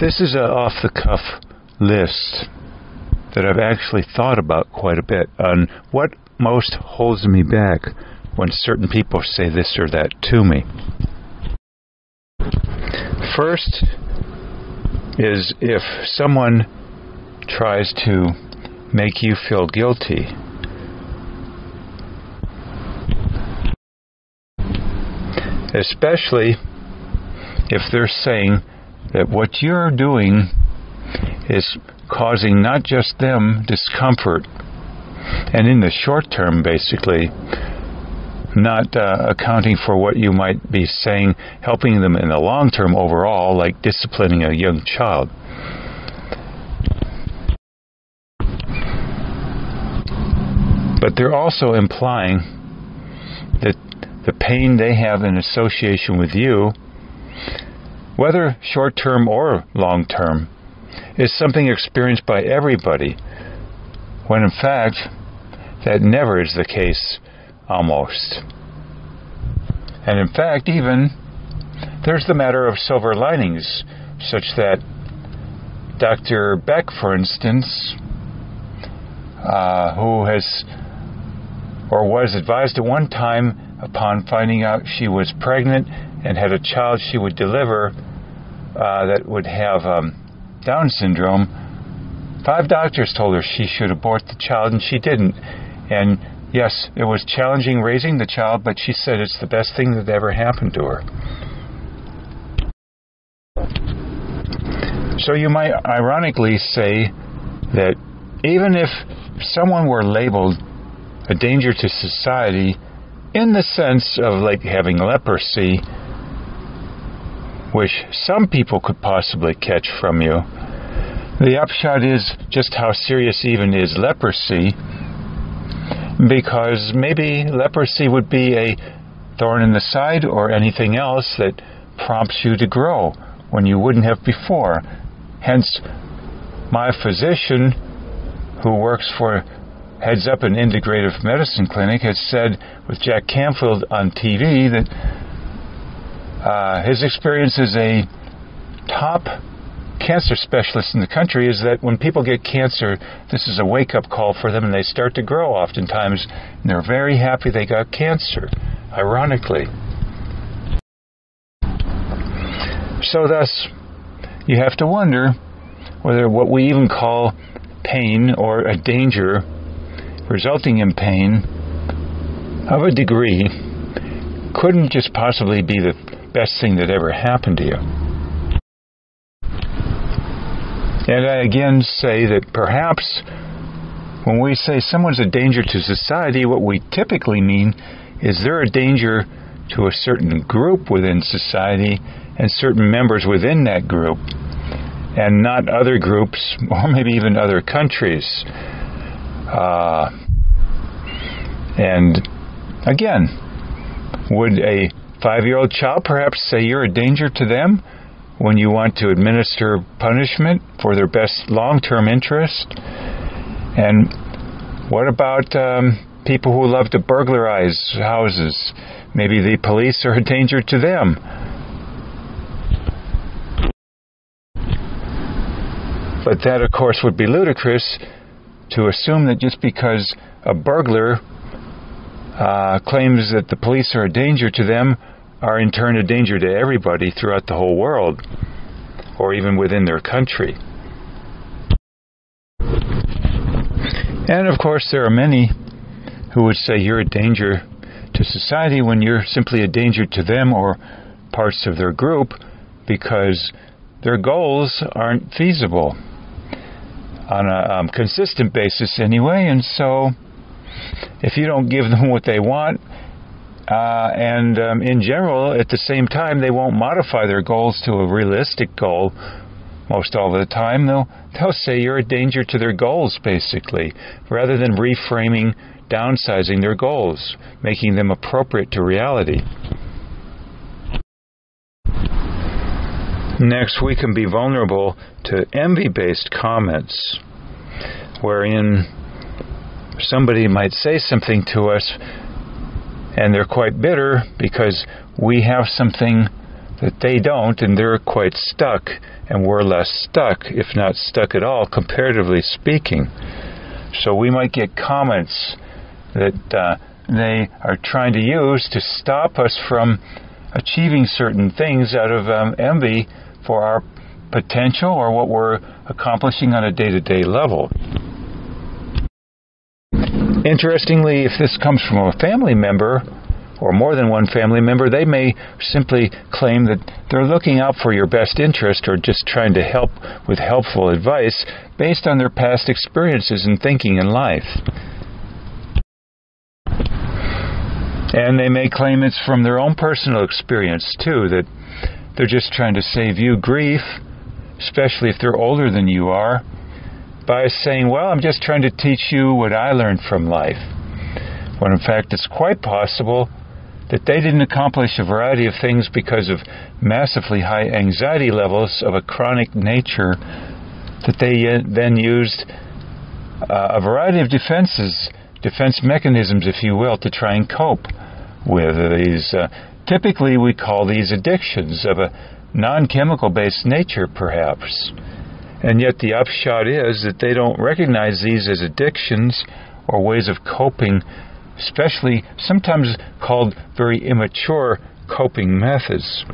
This is an off-the-cuff list that I've actually thought about quite a bit on what most holds me back when certain people say this or that to me. First is if someone tries to make you feel guilty. Especially if they're saying that what you're doing is causing not just them discomfort, and in the short term, basically, not accounting for what you might be saying, helping them in the long term overall, like disciplining a young child. But they're also implying that the pain they have in association with you, whether short-term or long-term, is something experienced by everybody, when in fact, that never is the case, almost. And in fact, even, there's the matter of silver linings, such that Dr. Beck, for instance, who has, or was advised at one time upon finding out she was pregnant and had a child she would deliver that would have Down syndrome, 5 doctors told her she should abort the child, and she didn't. And yes, it was challenging raising the child, but she said it's the best thing that ever happened to her. So you might ironically say that even if someone were labeled a danger to society in the sense of like having leprosy, which some people could possibly catch from you, the upshot is just how serious even is leprosy, because maybe leprosy would be a thorn in the side or anything else that prompts you to grow when you wouldn't have before. Hence, my physician, who works for heads up an integrative medicine clinic, has said with Jack Canfield on TV that his experience as a top cancer specialist in the country is that when people get cancer, this is a wake-up call for them, and they start to grow oftentimes, and they're very happy they got cancer, ironically. So thus, you have to wonder whether what we even call pain or a danger resulting in pain of a degree couldn't just possibly be the best thing that ever happened to you. And I again say that perhaps when we say someone's a danger to society, what we typically mean is they're a danger to a certain group within society and certain members within that group, and not other groups or maybe even other countries. And again, would a 5-year-old child perhaps say you're a danger to them when you want to administer punishment for their best long-term interest? And what about people who love to burglarize houses? Maybe the police are a danger to them. But that, of course, would be ludicrous to assume that just because a burglar claims that the police are a danger to them, are in turn a danger to everybody throughout the whole world, or even within their country. And of course, there are many who would say you're a danger to society when you're simply a danger to them or parts of their group because their goals aren't feasible on a consistent basis anyway. And so if you don't give them what they want, and in general, at the same time, they won't modify their goals to a realistic goal most all the time. They'll say you're a danger to their goals, basically, rather than reframing, downsizing their goals, making them appropriate to reality. Next, we can be vulnerable to envy-based comments, wherein somebody might say something to us and they're quite bitter because we have something that they don't, and they're quite stuck, and we're less stuck, if not stuck at all, comparatively speaking. So we might get comments that they are trying to use to stop us from achieving certain things out of envy for our potential or what we're accomplishing on a day-to-day level. Interestingly, if this comes from a family member, or more than one family member, they may simply claim that they're looking out for your best interest or just trying to help with helpful advice based on their past experiences and thinking in life. And they may claim it's from their own personal experience, too, that they're just trying to save you grief, especially if they're older than you are, by saying, well, I'm just trying to teach you what I learned from life. When in fact it's quite possible that they didn't accomplish a variety of things because of massively high anxiety levels of a chronic nature, that they then used a variety of defense mechanisms, if you will, to try and cope with these. Typically we call these addictions of a non-chemical based nature, perhaps. And yet the upshot is that they don't recognize these as addictions or ways of coping, especially sometimes called very immature coping methods.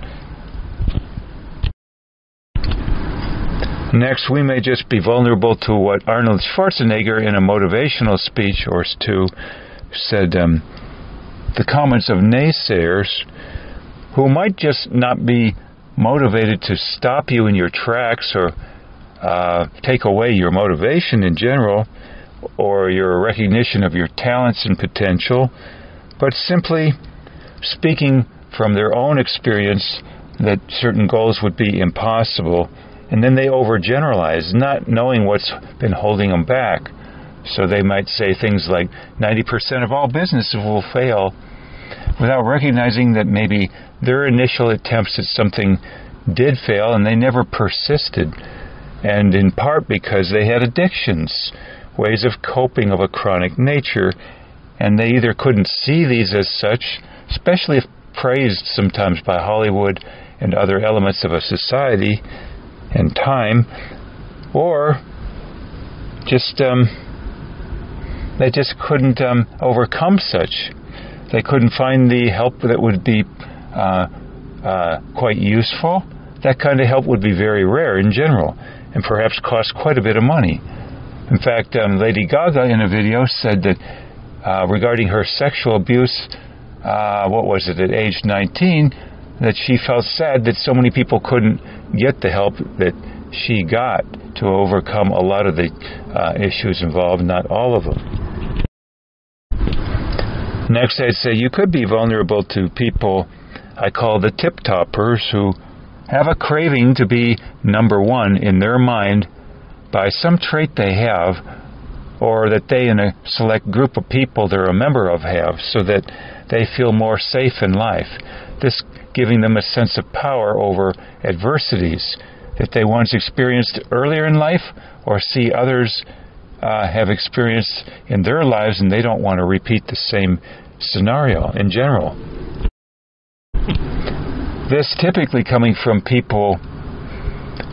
Next, we may just be vulnerable to what Arnold Schwarzenegger in a motivational speech or two said, the comments of naysayers who might just not be motivated to stop you in your tracks or take away your motivation in general, or your recognition of your talents and potential, but simply speaking from their own experience that certain goals would be impossible, and then they overgeneralize, not knowing what's been holding them back. So they might say things like 90% of all businesses will fail, without recognizing that maybe their initial attempts at something did fail and they never persisted, and in part because they had addictions, ways of coping of a chronic nature, and they either couldn't see these as such, especially if praised sometimes by Hollywood and other elements of a society and time, or just they just couldn't overcome such. They couldn't find the help that would be quite useful. That kind of help would be very rare in general, and perhaps cost quite a bit of money. In fact, Lady Gaga in a video said that regarding her sexual abuse, at age 19, that she felt sad that so many people couldn't get the help that she got to overcome a lot of the issues involved, not all of them. Next, I'd say you could be vulnerable to people I call the tip-toppers, who have a craving to be number one in their mind by some trait they have, or that they in a select group of people they're a member of have, so that they feel more safe in life. This giving them a sense of power over adversities that they once experienced earlier in life, or see others have experienced in their lives, and they don't want to repeat the same scenario in general. This typically coming from people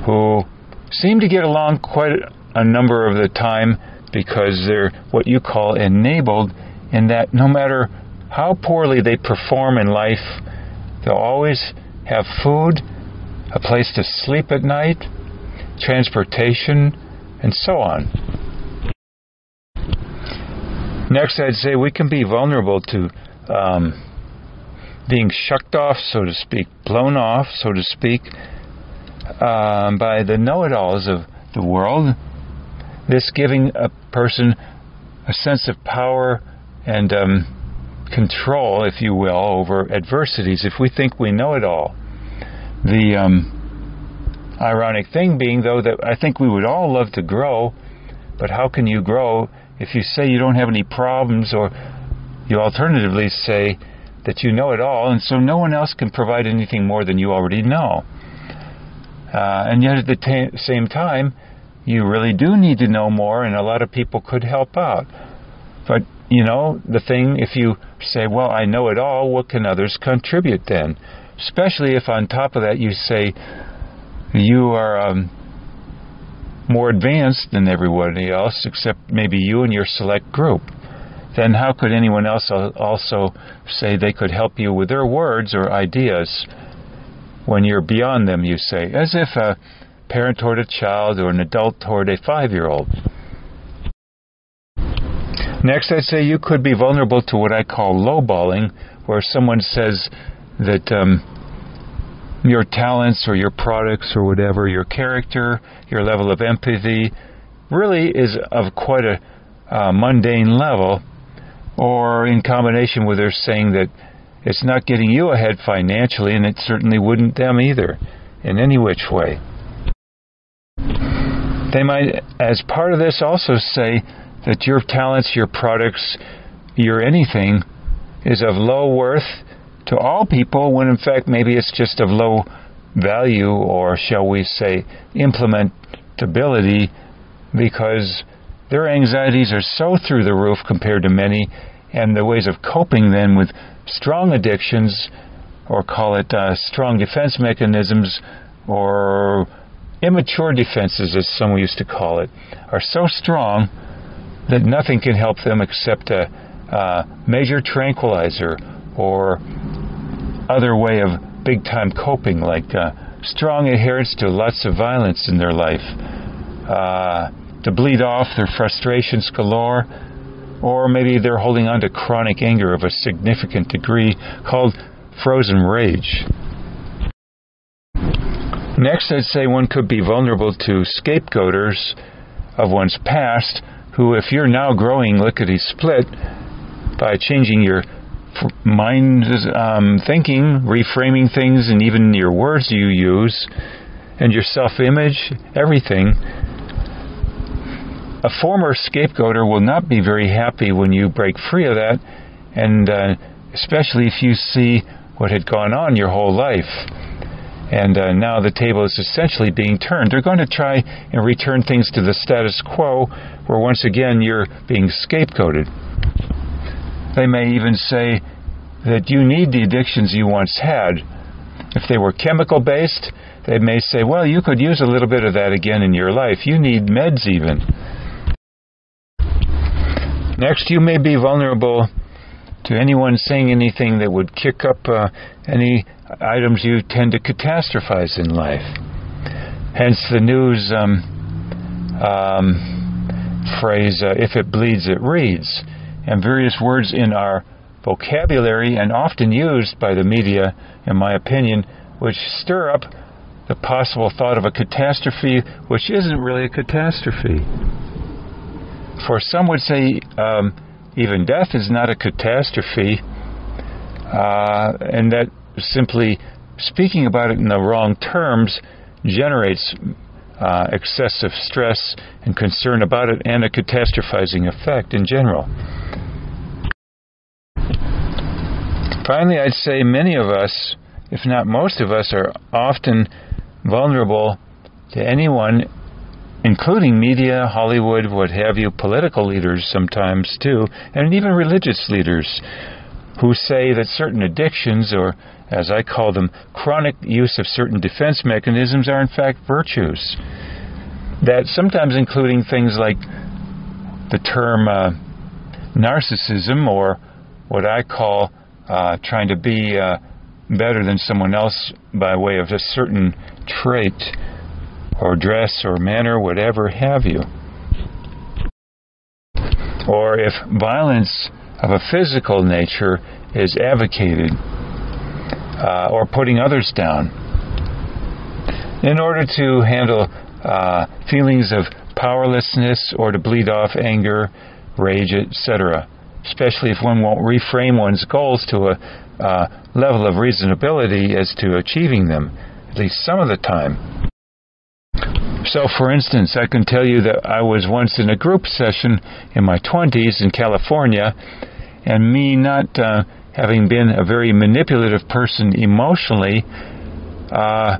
who seem to get along quite a number of the time because they're what you call enabled, in that no matter how poorly they perform in life, they'll always have food, a place to sleep at night, transportation, and so on. Next, I'd say we can be vulnerable to being shucked off, so to speak, blown off, so to speak, by the know-it-alls of the world. This giving a person a sense of power and control, if you will, over adversities, if we think we know it all. The ironic thing being, though, that I think we would all love to grow, but how can you grow if you say you don't have any problems, or you alternatively say that you know it all, and so no one else can provide anything more than you already know. And yet at the same time, you really do need to know more, and a lot of people could help out. But, you know, the thing, if you say, well, I know it all, what can others contribute then? especially if on top of that you say you are more advanced than everybody else, except maybe you and your select group. Then how could anyone else also say they could help you with their words or ideas when you're beyond them, you say, as if a parent toward a child or an adult toward a 5-year-old. Next, I'd say you could be vulnerable to what I call lowballing, where someone says that your talents or your products or whatever, your character, your level of empathy, really is of quite a mundane level, or in combination with their saying that it's not getting you ahead financially, and it certainly wouldn't them either, in any which way. They might, as part of this, also say that your talents, your products, your anything is of low worth to all people, when in fact maybe it's just of low value, or shall we say implementability, because their anxieties are so through the roof compared to many, and the ways of coping then with strong addictions, or call it strong defense mechanisms, or immature defenses as some used to call it, are so strong that nothing can help them except a major tranquilizer or other way of big-time coping, like strong adherence to lots of violence in their life, to bleed off their frustrations galore, or maybe they're holding on to chronic anger of a significant degree called frozen rage. Next, I'd say one could be vulnerable to scapegoaters of one's past, who, if you're now growing lickety-split by changing your mind thinking, reframing things, and even your words you use, and your self-image, everything, a former scapegoater will not be very happy when you break free of that, and especially if you see what had gone on your whole life. And now the table is essentially being turned. They're going to try and return things to the status quo, where once again you're being scapegoated. They may even say that you need the addictions you once had. If they were chemical-based, they may say, well, you could use a little bit of that again in your life. You need meds even. Next, you may be vulnerable to anyone saying anything that would kick up any items you tend to catastrophize in life. Hence the news phrase, if it bleeds, it reads, and various words in our vocabulary, and often used by the media, in my opinion, which stir up the possible thought of a catastrophe, which isn't really a catastrophe. For some would say even death is not a catastrophe, and that simply speaking about it in the wrong terms generates excessive stress and concern about it, and a catastrophizing effect in general. Finally, I'd say many of us, if not most of us, are often vulnerable to anyone, including media, Hollywood, what have you, political leaders sometimes too, and even religious leaders, who say that certain addictions, or as I call them, chronic use of certain defense mechanisms, are in fact virtues. That sometimes including things like the term narcissism, or what I call trying to be better than someone else by way of a certain trait or dress or manner, whatever have you. Or if violence of a physical nature is advocated, or putting others down, in order to handle feelings of powerlessness, or to bleed off anger, rage, etc., especially if one won't reframe one's goals to a level of reasonability as to achieving them, at least some of the time. So, for instance, I can tell you that I was once in a group session in my 20s in California, and me not having been a very manipulative person emotionally, my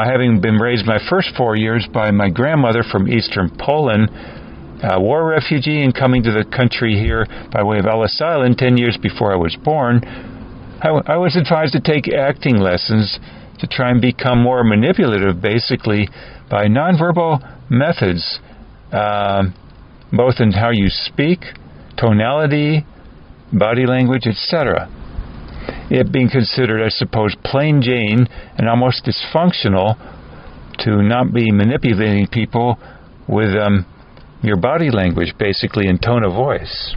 having been raised my first 4 years by my grandmother from eastern Poland, a war refugee, and coming to the country here by way of Ellis Island 10 years before I was born, I was advised to take acting lessons to try and become more manipulative, basically, by nonverbal methods, both in how you speak, tonality, body language, etc. It being considered, I suppose, plain Jane and almost dysfunctional to not be manipulating people with your body language, basically, and tone of voice.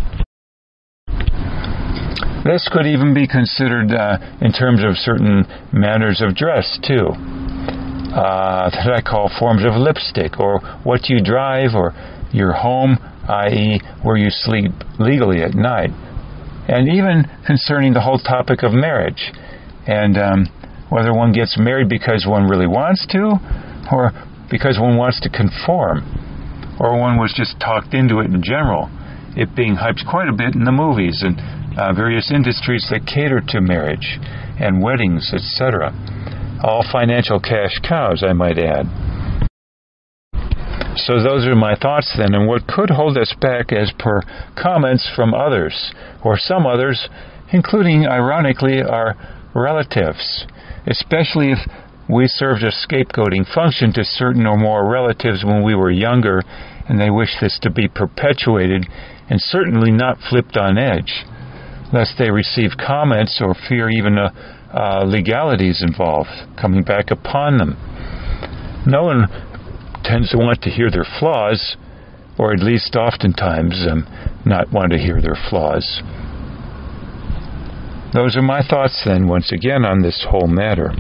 This could even be considered in terms of certain manners of dress, too, that I call forms of lipstick, or what you drive, or your home, i.e., where you sleep legally at night. And even concerning the whole topic of marriage, and whether one gets married because one really wants to, or because one wants to conform, or one was just talked into it in general, it being hyped quite a bit in the movies and various industries that cater to marriage and weddings, etc. All financial cash cows, I might add. So those are my thoughts then, and what could hold us back as per comments from others, or some others, including, ironically, our relatives, especially if we served a scapegoating function to certain or more relatives when we were younger, and they wish this to be perpetuated and certainly not flipped on edge, lest they receive comments or fear even legalities involved coming back upon them. No one tends to want to hear their flaws, or at least oftentimes not want to hear their flaws. Those are my thoughts then, once again, on this whole matter.